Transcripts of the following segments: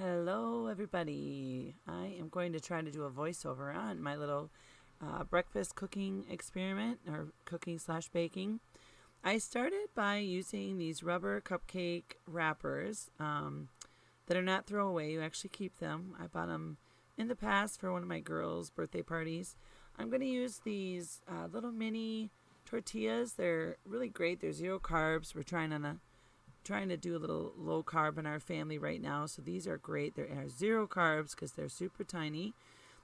Hello, everybody. I am going to try to do a voiceover on my little breakfast cooking experiment or cooking slash baking. I started by using these rubber cupcake wrappers that are not throwaway. You actually keep them. I bought them in the past for one of my girls' birthday parties. I'm going to use these little mini tortillas. They're really great. They're zero carbs. We're trying to do a little low carb in our family right now. So these are great. They are zero carbs because they're super tiny.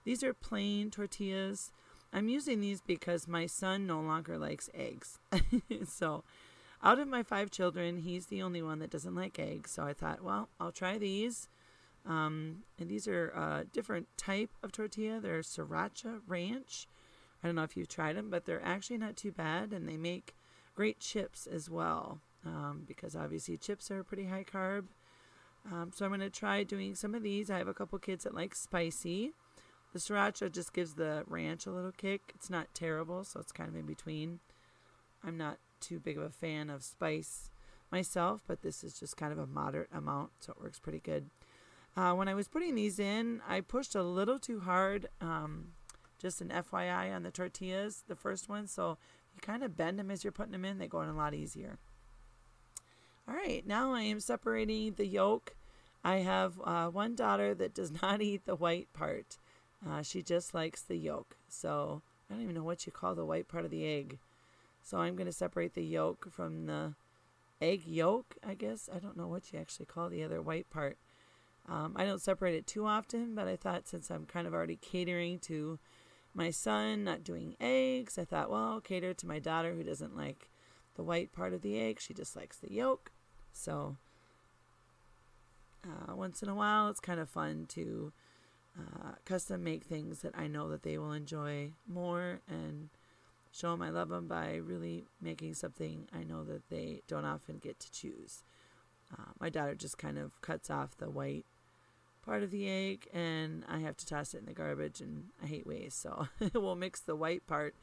These are plain tortillas. I'm using these because my son no longer likes eggs. So out of my 5 children, he's the only one that doesn't like eggs. So I thought, well, I'll try these. And these are a different type of tortilla. They're sriracha ranch. I don't know if you've tried them, but they're actually not too bad. And they make great chips as well. Because obviously chips are pretty high carb. So I'm going to try doing some of these. I have a couple kids that like spicy. The sriracha just gives the ranch a little kick. It's not terrible, so it's kind of in between. I'm not too big of a fan of spice myself, but this is just kind of a moderate amount, so it works pretty good. When I was putting these in, I pushed a little too hard, just an FYI on the tortillas, the first one, so you kind of bend them as you're putting them in. They go in a lot easier. All right, now I am separating the yolk. I have one daughter that does not eat the white part. She just likes the yolk. So I don't even know what you call the white part of the egg. So I'm going to separate the yolk from the egg yolk, I guess. I don't know what you actually call the other white part. I don't separate it too often, but I thought since I'm kind of already catering to my son, not doing eggs, I thought, well, I'll cater to my daughter who doesn't like the white part of the egg. She just likes the yolk. So once in a while, it's kind of fun to custom make things that I know that they will enjoy more and show them I love them by really making something I know that they don't often get to choose. My daughter just kind of cuts off the white part of the egg, and I have to toss it in the garbage, and I hate waste. So we'll mix the white part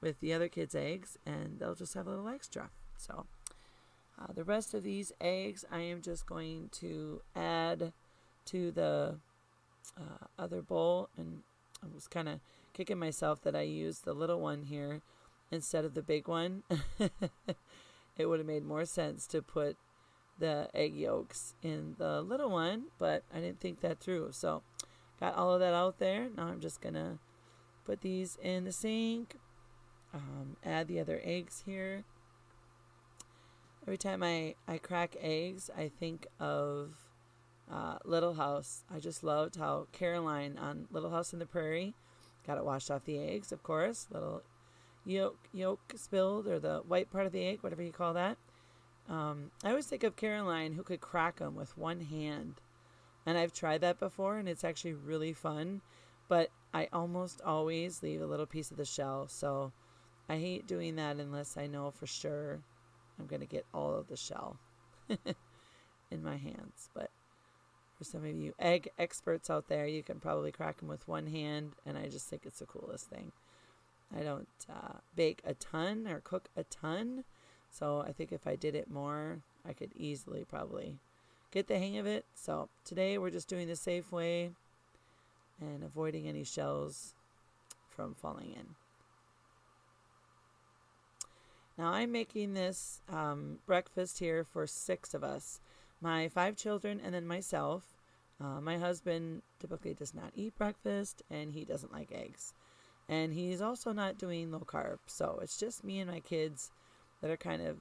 with the other kids' eggs, and they'll just have a little extra. So the rest of these eggs I am just going to add to the other bowl, and I was kind of kicking myself that I used the little one here instead of the big one. It would have made more sense to put the egg yolks in the little one, but I didn't think that through. So got all of that out there. Now I'm just going to put these in the sink, add the other eggs here. Every time I crack eggs, I think of Little House. I just loved how Caroline on Little House on the Prairie got it washed off the eggs, of course. Little yolk spilled, or the white part of the egg, whatever you call that. I always think of Caroline who could crack them with one hand. And I've tried that before, and it's actually really fun. But I almost always leave a little piece of the shell. So I hate doing that unless I know for sure I'm going to get all of the shell in my hands. But for some of you egg experts out there, you can probably crack them with one hand, and I just think it's the coolest thing. I don't bake a ton or cook a ton, so I think if I did it more, I could easily probably get the hang of it. So today we're just doing the safe way and avoiding any shells from falling in. Now I'm making this breakfast here for 6 of us. My 5 children and then myself. My husband typically does not eat breakfast, and he doesn't like eggs. And he's also not doing low carb. So it's just me and my kids that are kind of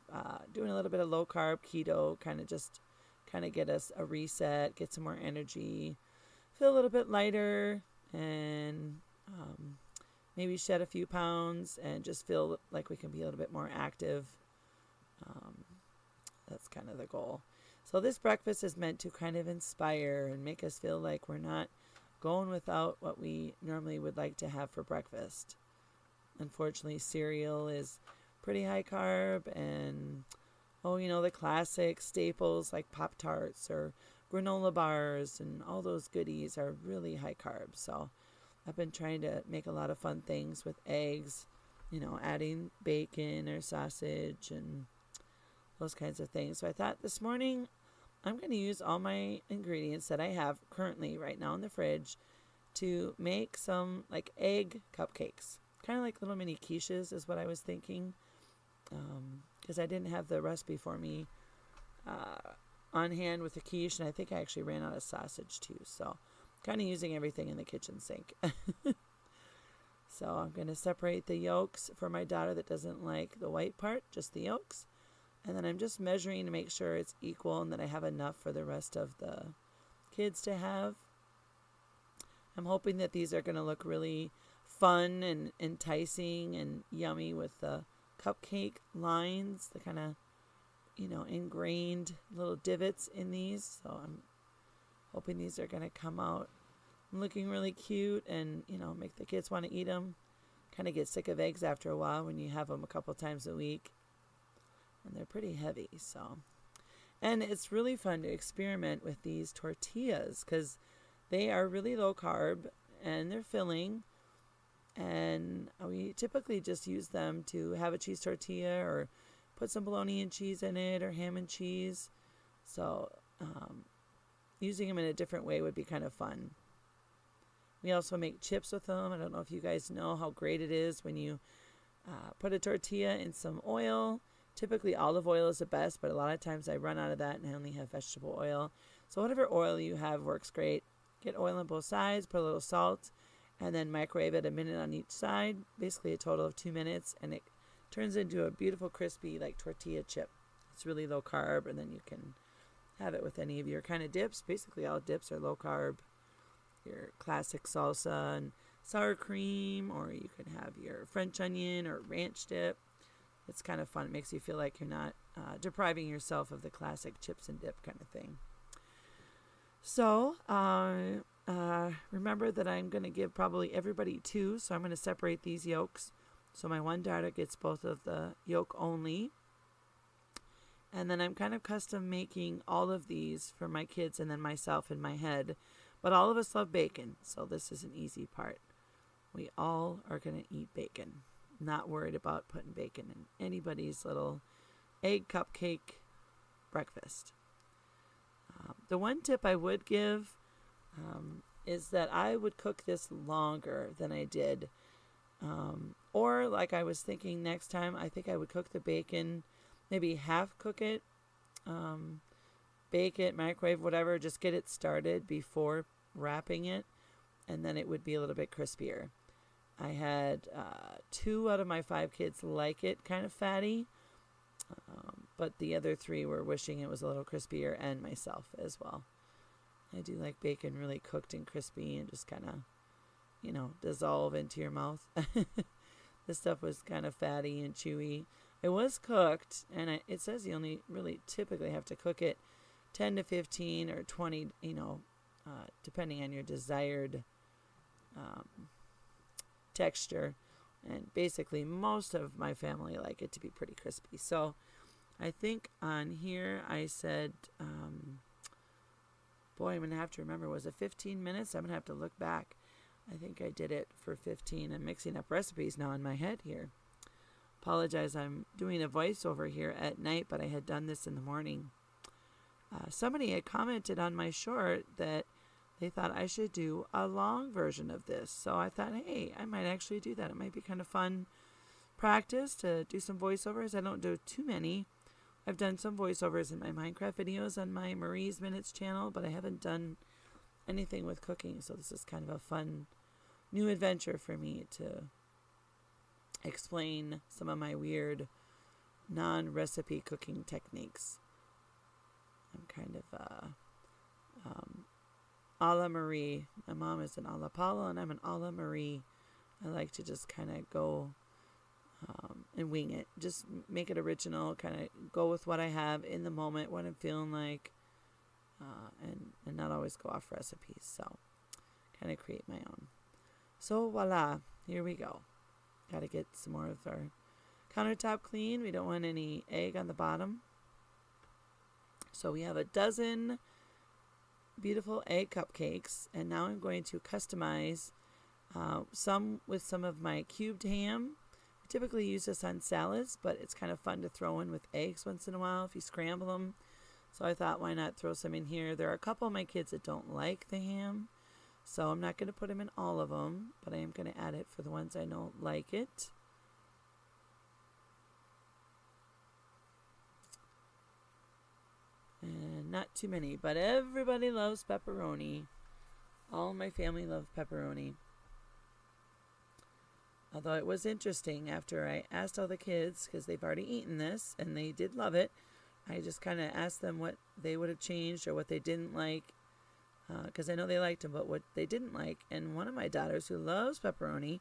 doing a little bit of low carb, keto, kind of get us a reset, get some more energy, feel a little bit lighter, and maybe shed a few pounds and just feel like we can be a little bit more active. That's kind of the goal. So this breakfast is meant to kind of inspire and make us feel like we're not going without what we normally would like to have for breakfast. Unfortunately, cereal is pretty high carb, and the classic staples like Pop-Tarts or granola bars and all those goodies are really high carb. So I've been trying to make a lot of fun things with eggs, adding bacon or sausage and those kinds of things. So I thought this morning I'm going to use all my ingredients that I have currently right now in the fridge to make some like egg cupcakes. Kind of like little mini quiches is what I was thinking. Because I didn't have the recipe for me on hand with the quiche, and I think I actually ran out of sausage too. So kind of using everything in the kitchen sink. So I'm going to separate the yolks for my daughter that doesn't like the white part, just the yolks. And then I'm just measuring to make sure it's equal and that I have enough for the rest of the kids to have. I'm hoping that these are going to look really fun and enticing and yummy with the cupcake lines, the kind of, ingrained little divots in these. So I'm hoping these are going to come out looking really cute and, make the kids want to eat them. Kind of get sick of eggs after a while when you have them a couple times a week. And they're pretty heavy, so. And it's really fun to experiment with these tortillas because they are really low carb and they're filling. And we typically just use them to have a cheese tortilla or put some bologna and cheese in it or ham and cheese. So using them in a different way would be kind of fun. We also make chips with them. I don't know if you guys know how great it is when you put a tortilla in some oil. Typically olive oil is the best, but a lot of times I run out of that and I only have vegetable oil. So whatever oil you have works great. Get oil on both sides, put a little salt, and then microwave it a minute on each side, basically a total of 2 minutes, and it turns into a beautiful crispy like tortilla chip. It's really low carb, and then you can have it with any of your kind of dips. Basically all dips are low carb. Your classic salsa and sour cream, or you can have your French onion or ranch dip. It's kind of fun. It makes you feel like you're not depriving yourself of the classic chips and dip kind of thing. So remember that I'm going to give probably everybody 2. So I'm going to separate these yolks. So my one daughter gets both of the yolk only. And then I'm kind of custom making all of these for my kids and then myself in my head. But all of us love bacon. So this is an easy part. We all are going to eat bacon. Not worried about putting bacon in anybody's little egg cupcake breakfast. The one tip I would give is that I would cook this longer than I did. Or like I was thinking next time, I think I would cook the bacon, maybe half cook it, bake it, microwave, whatever, just get it started before wrapping it, and then it would be a little bit crispier. I had 2 out of my 5 kids like it kind of fatty, but the other 3 were wishing it was a little crispier, and myself as well. I do like bacon really cooked and crispy and just kind of, dissolve into your mouth. This stuff was kind of fatty and chewy. It was cooked, and it says you only really typically have to cook it 10 to 15 or 20, depending on your desired texture. And basically most of my family like it to be pretty crispy. So I think on here I said, I'm going to have to remember, was it 15 minutes? I'm going to have to look back. I think I did it for 15. I'm mixing up recipes now in my head here. Apologize, I'm doing a voiceover here at night, but I had done this in the morning. Somebody had commented on my short that they thought I should do a long version of this. So I thought, hey, I might actually do that. It might be kind of fun practice to do some voiceovers. I don't do too many. I've done some voiceovers in my Minecraft videos on my Marie's Minutes channel, but I haven't done anything with cooking. So this is kind of a fun new adventure for me to explain some of my weird non-recipe cooking techniques. I'm kind of a la Marie. My mom is an a la Paula and I'm an a la Marie. I like to just kind of go and wing it. Just make it original, kind of go with what I have in the moment, what I'm feeling like, and not always go off recipes. So kind of create my own. So voila, here we go. Got to get some more of our countertop clean. We don't want any egg on the bottom. So we have a dozen beautiful egg cupcakes, and now I'm going to customize some with some of my cubed ham. I typically use this on salads, but it's kind of fun to throw in with eggs once in a while if you scramble them. So I thought, why not throw some in here? There are a couple of my kids that don't like the ham, so I'm not going to put them in all of them, but I am going to add it for the ones I don't like it. And not too many, but everybody loves pepperoni. All my family love pepperoni. Although it was interesting, after I asked all the kids, because they've already eaten this, and they did love it, I just kind of asked them what they would have changed or what they didn't like, because I know they liked them, but what they didn't like. And one of my daughters, who loves pepperoni,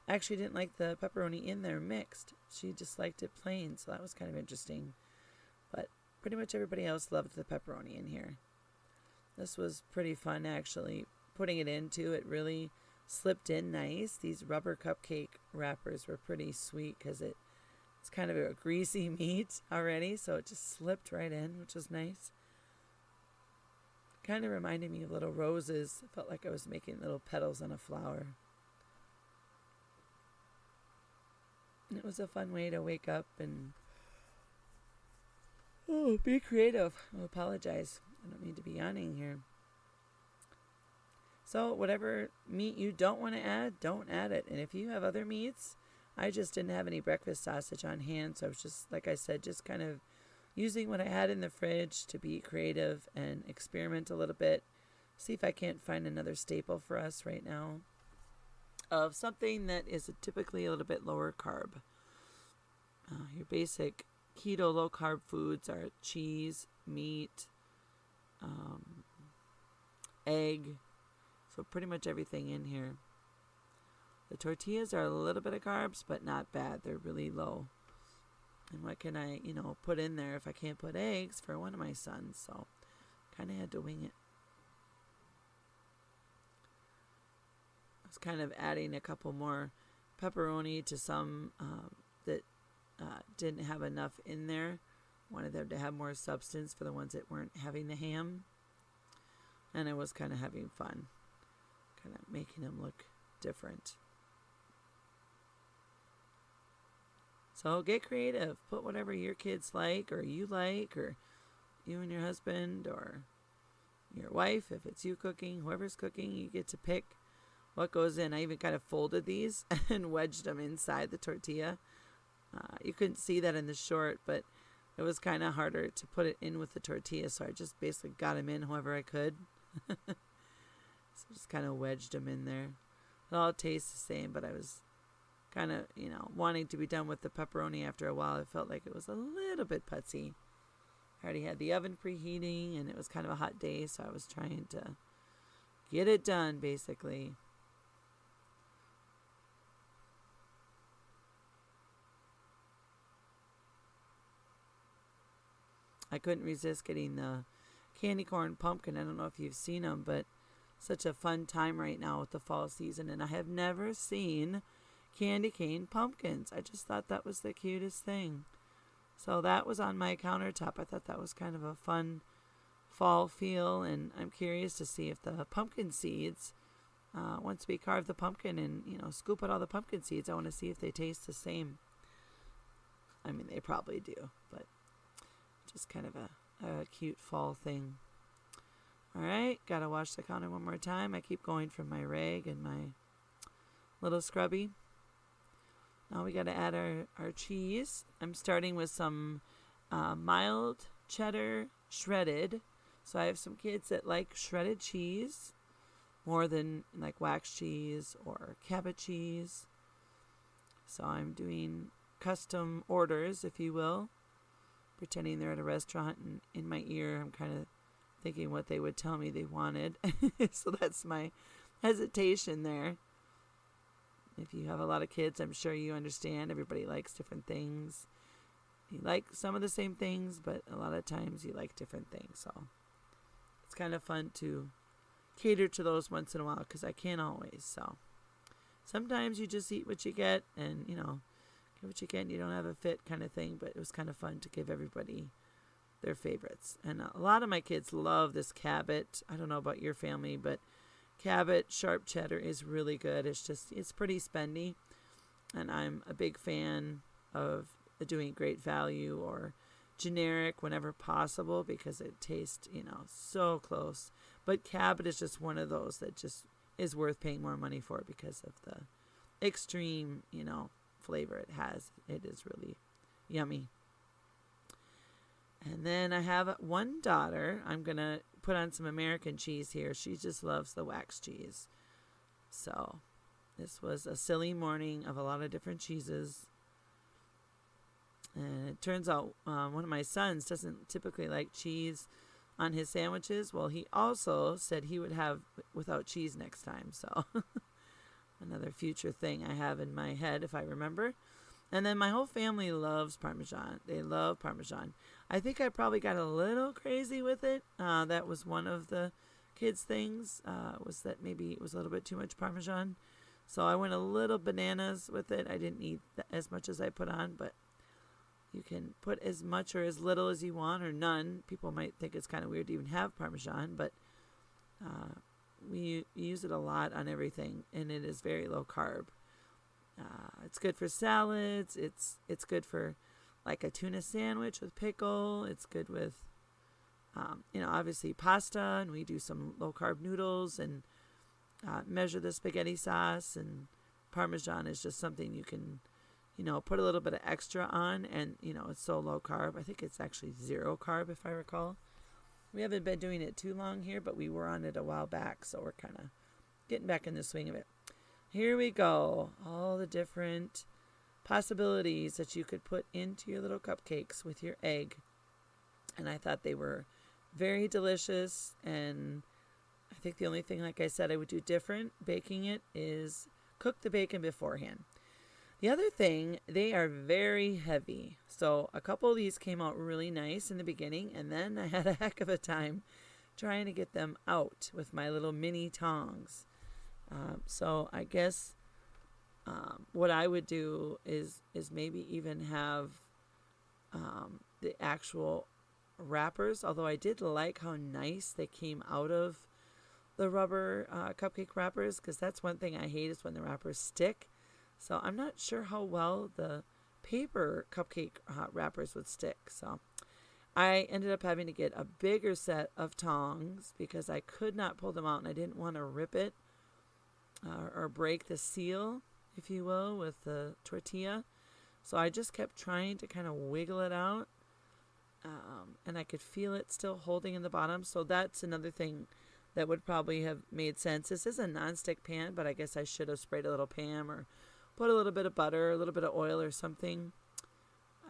actually didn't like the pepperoni in there mixed. She just liked it plain, so that was kind of interesting. But pretty much everybody else loved the pepperoni in here. This was pretty fun, actually. Putting it into it really slipped in nice. These rubber cupcake wrappers were pretty sweet because it's kind of a greasy meat already, so it just slipped right in, which was nice. Kind of reminded me of little roses. It felt like I was making little petals on a flower. It was a fun way to wake up and be creative. I apologize. I don't mean to be yawning here. So whatever meat you don't want to add, don't add it. And if you have other meats, I just didn't have any breakfast sausage on hand, so I was just, like I said, just kind of using what I had in the fridge to be creative and experiment a little bit. See if I can't find another staple for us right now of something that is typically a little bit lower carb. Your basic keto low carb foods are cheese, meat, egg, so pretty much everything in here. The tortillas are a little bit of carbs, but not bad. They're really low. And what can I, put in there if I can't put eggs for one of my sons? So kind of had to wing it. I was kind of adding a couple more pepperoni to some that didn't have enough in there. Wanted them to have more substance for the ones that weren't having the ham. And I was kind of having fun. Kind of making them look different. So get creative. Put whatever your kids like, or you and your husband, or your wife. If it's you cooking, whoever's cooking, you get to pick what goes in. I even kind of folded these and wedged them inside the tortilla. You couldn't see that in the short, but it was kind of harder to put it in with the tortilla, so I just basically got them in however I could. So just kind of wedged them in there. It all tastes the same, but I was kind of, wanting to be done with the pepperoni after a while. I felt like it was a little bit putsy. I already had the oven preheating, and it was kind of a hot day, so I was trying to get it done, basically. I couldn't resist getting the candy corn pumpkin. I don't know if you've seen them, but such a fun time right now with the fall season, and I have never seen candy cane pumpkins. I just thought that was the cutest thing. So that was on my countertop. I thought that was kind of a fun fall feel, and I'm curious to see if the pumpkin seeds, once we carve the pumpkin and, scoop out all the pumpkin seeds, I want to see if they taste the same. I mean, they probably do, but just kind of a cute fall thing. All right, got to wash the counter one more time. I keep going from my rag and my little scrubby. Now we got to add our cheese. I'm starting with some mild cheddar shredded. So I have some kids that like shredded cheese more than like wax cheese or Cabot cheese. So I'm doing custom orders, if you will, pretending they're at a restaurant, and in my ear I'm kind of thinking what they would tell me they wanted. So that's my hesitation there. If you have a lot of kids, I'm sure you understand. Everybody likes different things. You like some of the same things, but a lot of times you like different things. So it's kind of fun to cater to those once in a while, because I can't always. So sometimes you just eat what you get, and, get what you get, and you don't have a fit kind of thing. But it was kind of fun to give everybody their favorites. And a lot of my kids love this Cabot. I don't know about your family, but Cabot sharp cheddar is really good. It's pretty spendy, and I'm a big fan of doing great value or generic whenever possible because it tastes, so close. But Cabot is just one of those that just is worth paying more money for because of the extreme, flavor it has. It is really yummy. And then I have one daughter. I'm going to put on some American cheese here. She just loves the wax cheese. So this was a silly morning of a lot of different cheeses. And it turns out one of my sons doesn't typically like cheese on his sandwiches. Well, he also said he would have without cheese next time. So another future thing I have in my head if I remember. And then my whole family loves Parmesan. They love Parmesan. I think I probably got a little crazy with it. That was one of the kids' things, was that maybe it was a little bit too much Parmesan. So I went a little bananas with it. I didn't eat as much as I put on, but you can put as much or as little as you want or none. People might think it's kind of weird to even have Parmesan, but we use it a lot on everything, and it is very low carb. It's good for salads. It's good for like a tuna sandwich with pickle. It's good with, obviously pasta, and we do some low carb noodles and measure the spaghetti sauce. And Parmesan is just something you can, put a little bit of extra on, and it's so low carb. I think it's actually 0 carb if I recall. We haven't been doing it too long here, but we were on it a while back, so we're kind of getting back in the swing of it. Here we go. All the different possibilities that you could put into your little cupcakes with your egg. And I thought they were very delicious. And I think the only thing, like I said, I would do different baking it is cook the bacon beforehand. The other thing, they are very heavy. So a couple of these came out really nice in the beginning. And then I had a heck of a time trying to get them out with my little mini tongs. So I guess what I would do is maybe even have the actual wrappers, although I did like how nice they came out of the rubber cupcake wrappers, because that's one thing I hate is when the wrappers stick. So I'm not sure how well the paper cupcake wrappers would stick. So I ended up having to get a bigger set of tongs because I could not pull them out and I didn't want to rip it. Or break the seal, if you will, with the tortilla. So I just kept trying to kind of wiggle it out. And I could feel it still holding in the bottom. So that's another thing that would probably have made sense. This is a nonstick pan, but I guess I should have sprayed a little Pam or put a little bit of butter, a little bit of oil or something.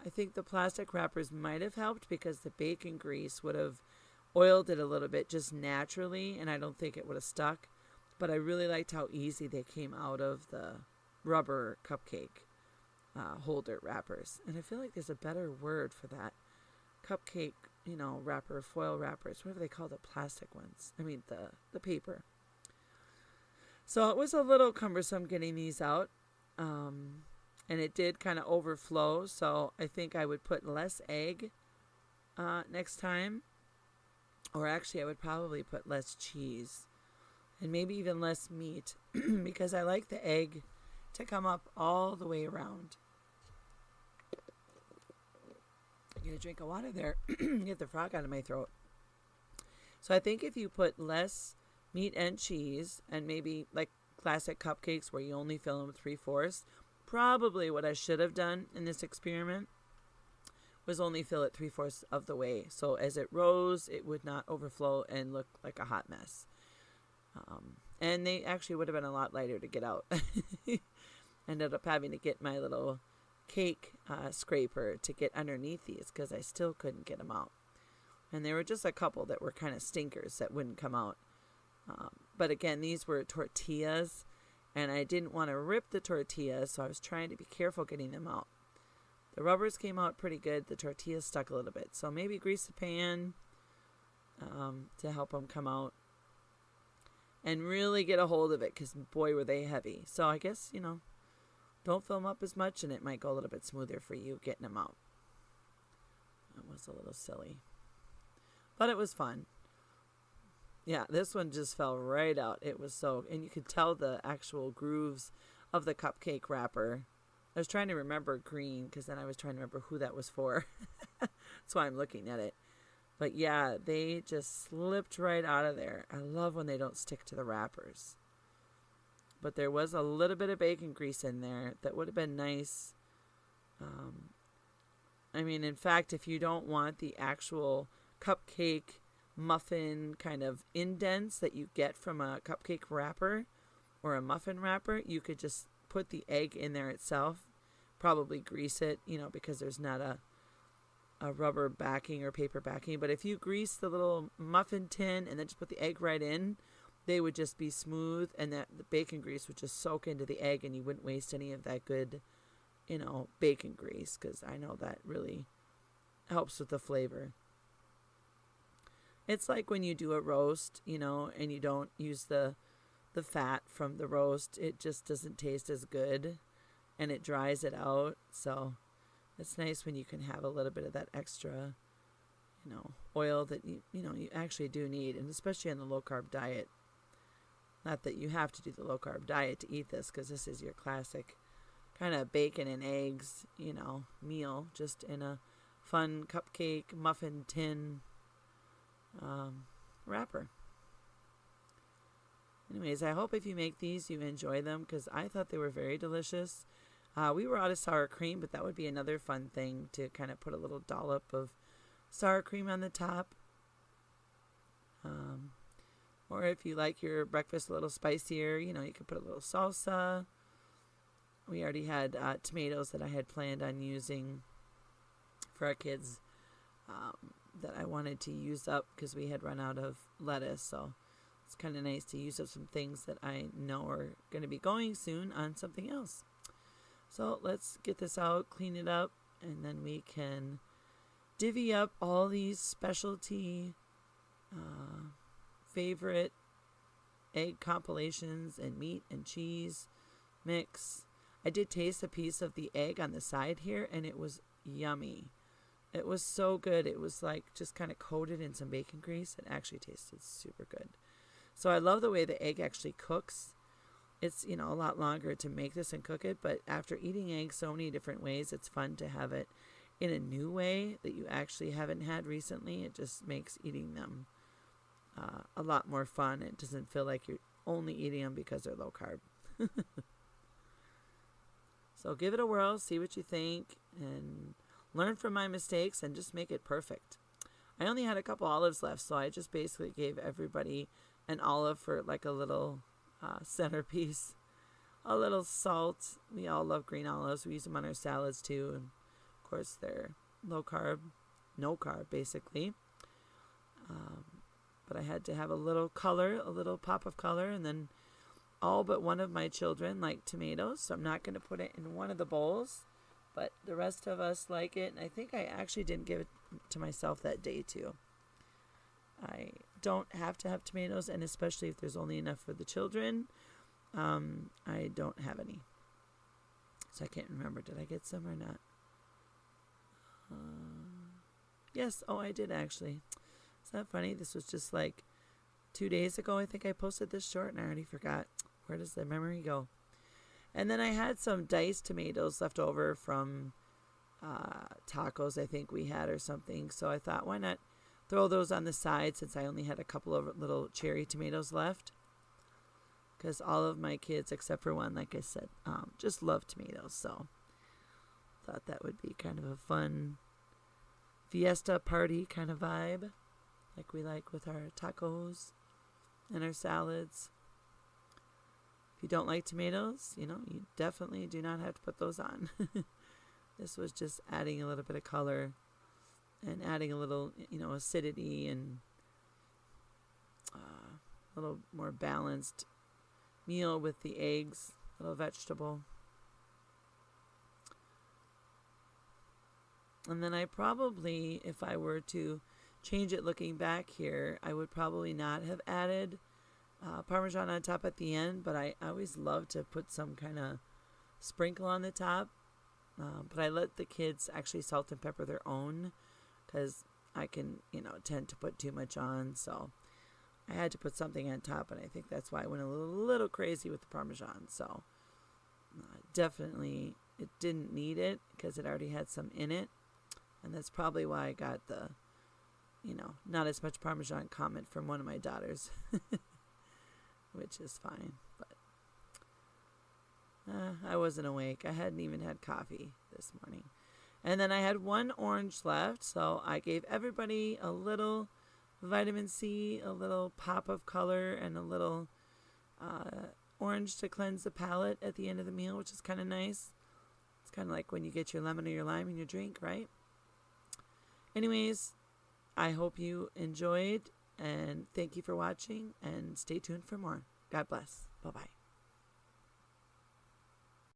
I think the plastic wrappers might have helped because the bacon grease would have oiled it a little bit just naturally, and I don't think it would have stuck. But I really liked how easy they came out of the rubber cupcake holder wrappers. And I feel like there's a better word for that. Cupcake, wrapper, foil wrappers. Whatever they call the plastic ones. I mean, the paper. So it was a little cumbersome getting these out. And it did kind of overflow. So I think I would put less egg next time. Or actually, I would probably put less cheese. And maybe even less meat, because I like the egg to come up all the way around. I get a drink of water there. Get the frog out of my throat. So I think if you put less meat and cheese, and maybe like classic cupcakes where you only fill them with 3/4, probably what I should have done in this experiment was only fill it 3/4 of the way. So as it rose, it would not overflow and look like a hot mess. And they actually would have been a lot lighter to get out. Ended up having to get my little cake scraper to get underneath these because I still couldn't get them out. And there were just a couple that were kind of stinkers that wouldn't come out. But again, these were tortillas, and I didn't want to rip the tortillas, so I was trying to be careful getting them out. The rubbers came out pretty good. The tortillas stuck a little bit. So maybe grease the pan to help them come out. And really get a hold of it, because boy, were they heavy. So I guess, don't fill them up as much, and it might go a little bit smoother for you getting them out. That was a little silly. But it was fun. Yeah, this one just fell right out. It was and you could tell the actual grooves of the cupcake wrapper. I was trying to remember green, because then I was trying to remember who that was for. That's why I'm looking at it. But yeah, they just slipped right out of there. I love when they don't stick to the wrappers. But there was a little bit of bacon grease in there that would have been nice. I mean, in fact, if you don't want the actual cupcake muffin kind of indents that you get from a cupcake wrapper or a muffin wrapper, you could just put the egg in there itself. Probably grease it, because there's not a rubber backing or paper backing. But if you grease the little muffin tin and then just put the egg right in, they would just be smooth, and that the bacon grease would just soak into the egg, and you wouldn't waste any of that good, bacon grease, because I know that really helps with the flavor. It's like when you do a roast, and you don't use the fat from the roast, it just doesn't taste as good, and it dries it out. So it's nice when you can have a little bit of that extra, oil that you actually do need, and especially on the low carb diet. Not that you have to do the low carb diet to eat this, because this is your classic kind of bacon and eggs, meal, just in a fun cupcake muffin tin wrapper. Anyways, I hope if you make these, you enjoy them, because I thought they were very delicious. We were out of sour cream, but that would be another fun thing, to kind of put a little dollop of sour cream on the top. Or if you like your breakfast a little spicier, you could put a little salsa. We already had tomatoes that I had planned on using for our kids that I wanted to use up because we had run out of lettuce. So it's kind of nice to use up some things that I know are going to be going soon on something else. So let's get this out, clean it up, and then we can divvy up all these specialty favorite egg compilations and meat and cheese mix. I did taste a piece of the egg on the side here, and it was yummy. It was so good. It was like just kind of coated in some bacon grease. It actually tasted super good. So I love the way the egg actually cooks. It's, a lot longer to make this and cook it, but after eating eggs so many different ways, it's fun to have it in a new way that you actually haven't had recently. It just makes eating them a lot more fun. It doesn't feel like you're only eating them because they're low carb. So give it a whirl, see what you think, and learn from my mistakes and just make it perfect. I only had a couple olives left, so I just basically gave everybody an olive for like a little centerpiece. A little salt. We all love green olives. We use them on our salads too. And of course, they're low carb, no carb basically. But I had to have a little color, a little pop of color, and then all but one of my children like tomatoes, so I'm not going to put it in one of the bowls, but the rest of us like it, and I think I actually didn't give it to myself that day too. I don't have to have tomatoes, and especially if there's only enough for the children, I don't have any. So I can't remember, did I get some or not? Yes, I did actually. Is that funny? This was just like 2 days ago, I think I posted this short, and I already forgot. Where does the memory go? And then I had some diced tomatoes left over from tacos I think we had or something. So I thought, why not throw those on the side since I only had a couple of little cherry tomatoes left. Because all of my kids, except for one, like I said, just love tomatoes. So thought that would be kind of a fun fiesta party kind of vibe, like we like with our tacos and our salads. If you don't like tomatoes, you definitely do not have to put those on. This was just adding a little bit of color and adding a little, acidity and a little more balanced meal with the eggs, a little vegetable. And then I probably, if I were to change it looking back here, I would probably not have added Parmesan on top at the end, but I always love to put some kind of sprinkle on the top. But I let the kids actually salt and pepper their own because I can, tend to put too much on. So I had to put something on top, and I think that's why I went a little crazy with the Parmesan. So definitely it didn't need it because it already had some in it. And that's probably why I got the, not as much Parmesan comment from one of my daughters, which is fine. But I wasn't awake. I hadn't even had coffee this morning. And then I had one orange left, so I gave everybody a little vitamin C, a little pop of color, and a little orange to cleanse the palate at the end of the meal, which is kind of nice. It's kind of like when you get your lemon or your lime in your drink, right? Anyways, I hope you enjoyed, and thank you for watching, and stay tuned for more. God bless. Bye-bye.